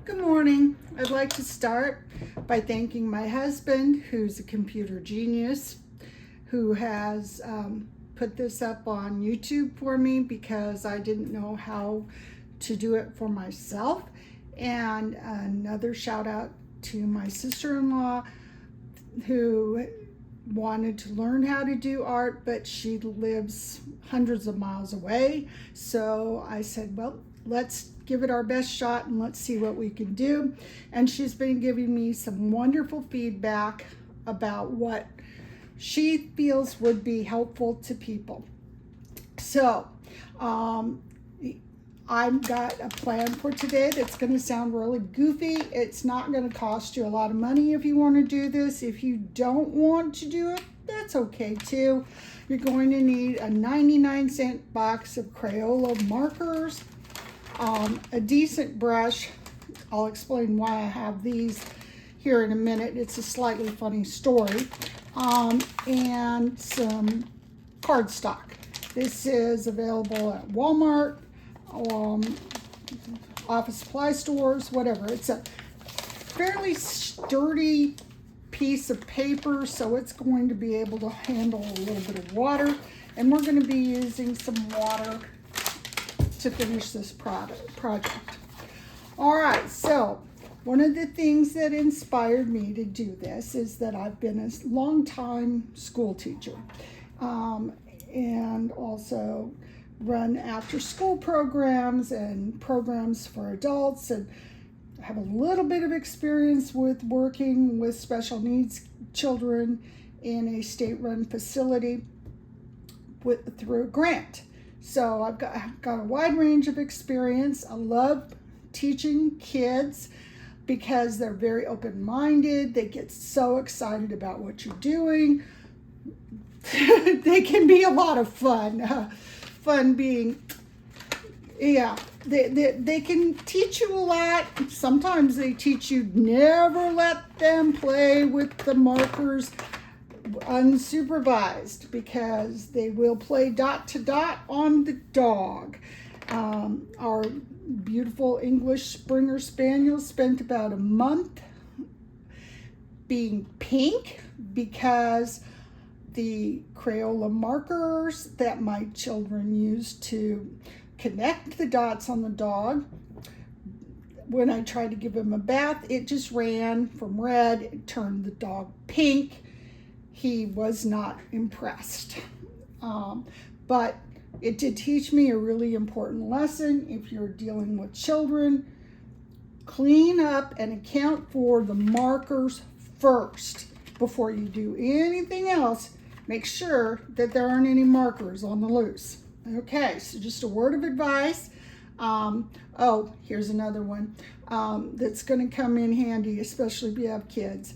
Good morning. I'd like to start by thanking my husband, who's a computer genius, who has put this up on YouTube for me because I didn't know how to do it for myself. And another shout out to my sister-in-law who wanted to learn how to do art, but she lives hundreds of miles away. So I said, well, let's give it our best shot and let's see what we can do. And she's been giving me some wonderful feedback about what she feels would be helpful to people. So I've got a plan for today that's going to sound really goofy. It's not going to cost you a lot of money if you want to do this. If you don't want to do it, that's okay too. You're going to need a 99-cent box of Crayola markers, a decent brush. I'll explain why I have these here in a minute. It's a slightly funny story. And some cardstock. This is available at Walmart, office supply stores, whatever. It's a fairly sturdy piece of paper, so it's going to be able to handle a little bit of water. And we're going to be using some water to finish this project. All right, so one of the things that inspired me to do this is that I've been a long-time school teacher, and also run after-school programs and programs for adults, and have a little bit of experience with working with special needs children in a state-run facility through a grant. So I've got a wide range of experience. I love teaching kids because they're very open-minded. They get so excited about what you're doing. They can be a lot of fun. Fun being, yeah, they can teach you a lot. Sometimes they teach you never let them play with the markers unsupervised because they will play dot to dot on the dog. Our beautiful English Springer Spaniel spent about a month being pink because the Crayola markers that my children used to connect the dots on the dog, when I tried to give him a bath, it just ran from red, it turned the dog pink. He was not impressed. But it did teach me a really important lesson. If you're dealing with children, clean up and account for the markers first before you do anything else. Make sure that there aren't any markers on the loose. Okay, so just a word of advice. Oh, here's another one that's going to come in handy, especially if you have kids.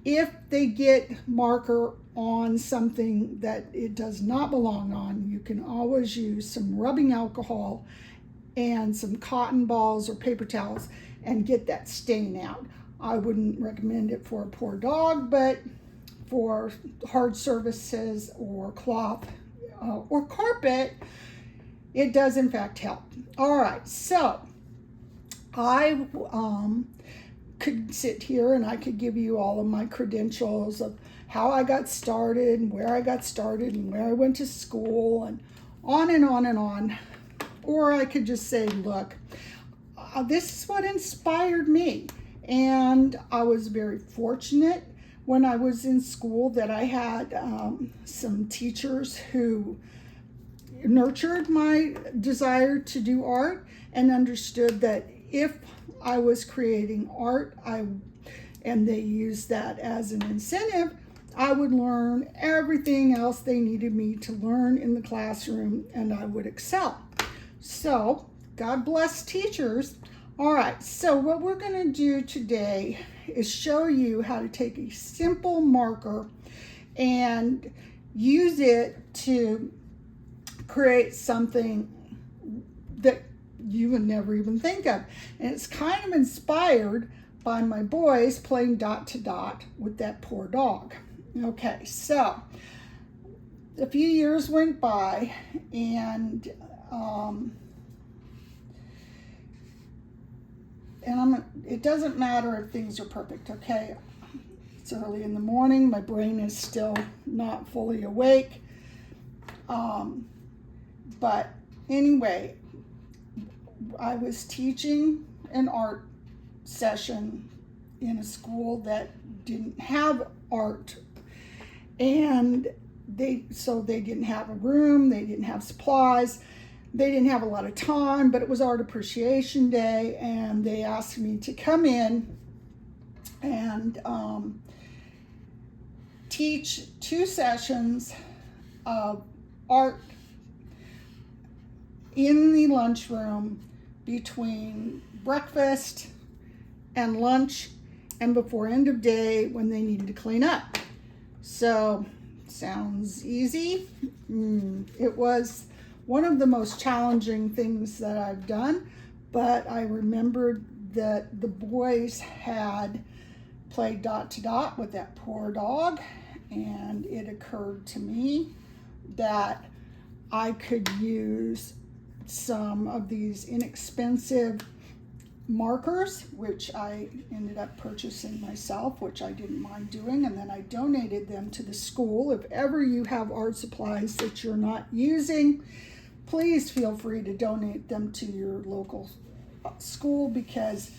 If they get marker on something that it does not belong on, you can always use some rubbing alcohol and some cotton balls or paper towels and get that stain out. I wouldn't recommend it for a poor dog, but for hard surfaces or cloth or carpet, it does in fact help. All right, so I could sit here and I could give you all of my credentials of how I got started and where I got started and where I went to school and on and on and on. Or I could just say, look, this is what inspired me. And I was very fortunate when I was in school that I had some teachers who nurtured my desire to do art and understood that if I was creating art, and they used that as an incentive, I would learn everything else they needed me to learn in the classroom and I would excel. So, God bless teachers. All right, so what we're going to do today is show you how to take a simple marker and use it to create something that you would never even think of. And it's kind of inspired by my boys playing dot to dot with that poor dog. Okay, so a few years went by and and it doesn't matter if things are perfect, okay? It's early in the morning, my brain is still not fully awake. But anyway, I was teaching an art session in a school that didn't have art, and they didn't have a room, they didn't have supplies, they didn't have a lot of time, but it was Art Appreciation Day, and they asked me to come in and teach 2 sessions of art in the lunchroom between breakfast and lunch and before end of day when they needed to clean up. So, sounds easy. It was one of the most challenging things that I've done, but I remembered that the boys had played dot to dot with that poor dog, and it occurred to me that I could use some of these inexpensive markers, which I ended up purchasing myself, which I didn't mind doing, and then I donated them to the school. If ever you have art supplies that you're not using, please feel free to donate them to your local school, because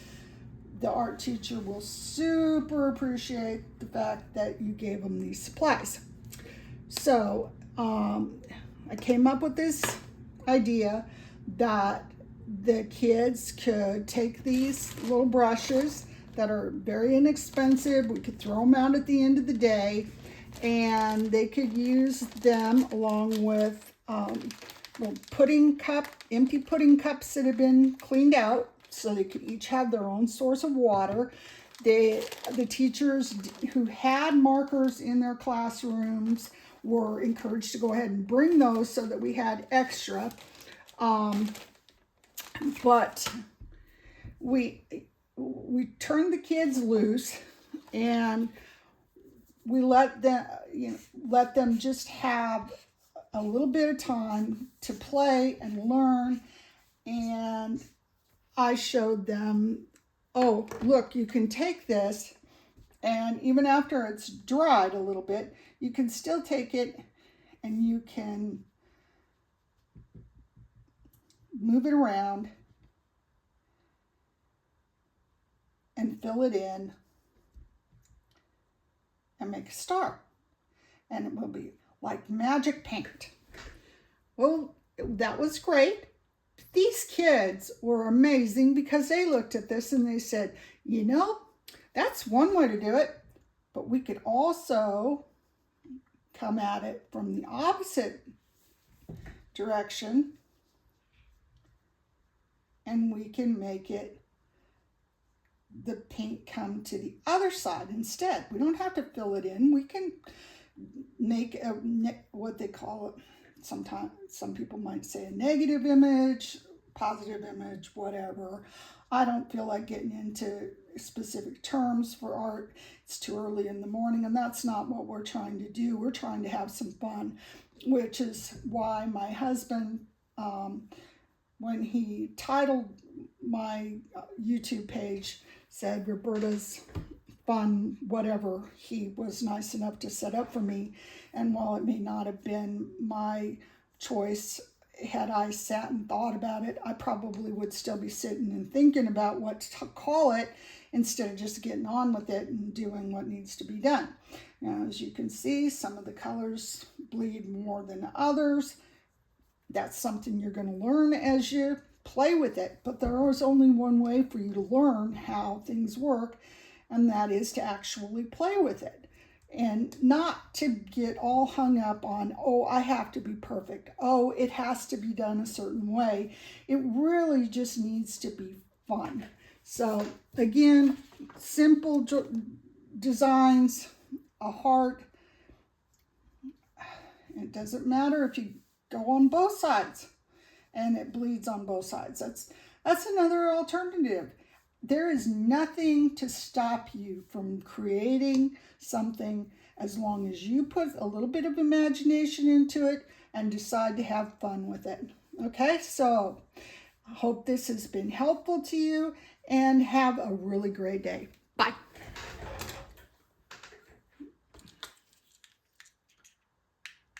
the art teacher will super appreciate the fact that you gave them these supplies. So I came up with this idea that the kids could take these little brushes that are very inexpensive. We could throw them out at the end of the day, and they could use them along with little pudding cup, empty pudding cups that have been cleaned out, so they could each have their own source of water. The teachers who had markers in their classrooms were encouraged to go ahead and bring those so that we had extra. But we turned the kids loose, and we let them just have a little bit of time to play and learn. And I showed them, oh, look, you can take this, and even after it's dried a little bit, you can still take it and you can move it around and fill it in and make a star. And it will be like magic paint. Well, that was great. These kids were amazing, because they looked at this and they said, you know, that's one way to do it, but we could also come at it from the opposite direction, and we can make it, the paint come to the other side instead. We don't have to fill it in. We can make what they call it, sometimes some people might say a negative image, positive image, whatever. I don't feel like getting into specific terms for art. It's too early in the morning, and that's not what we're trying to do. We're trying to have some fun, which is why my husband, when he titled my YouTube page, said Roberta's Fun Whatever, he was nice enough to set up for me. And while it may not have been my choice, had I sat and thought about it, I probably would still be sitting and thinking about what to call it, instead of just getting on with it and doing what needs to be done. Now, as you can see, some of the colors bleed more than others. That's something you're going to learn as you play with it. But there is only one way for you to learn how things work, and that is to actually play with it. And not to get all hung up on, oh, I have to be perfect. Oh, it has to be done a certain way. It really just needs to be fun. So again, simple designs, a heart. It doesn't matter if you go on both sides and it bleeds on both sides. That's another alternative. There is nothing to stop you from creating something, as long as you put a little bit of imagination into it and decide to have fun with it. Okay, so Hope this has been helpful to you, and have a really great day.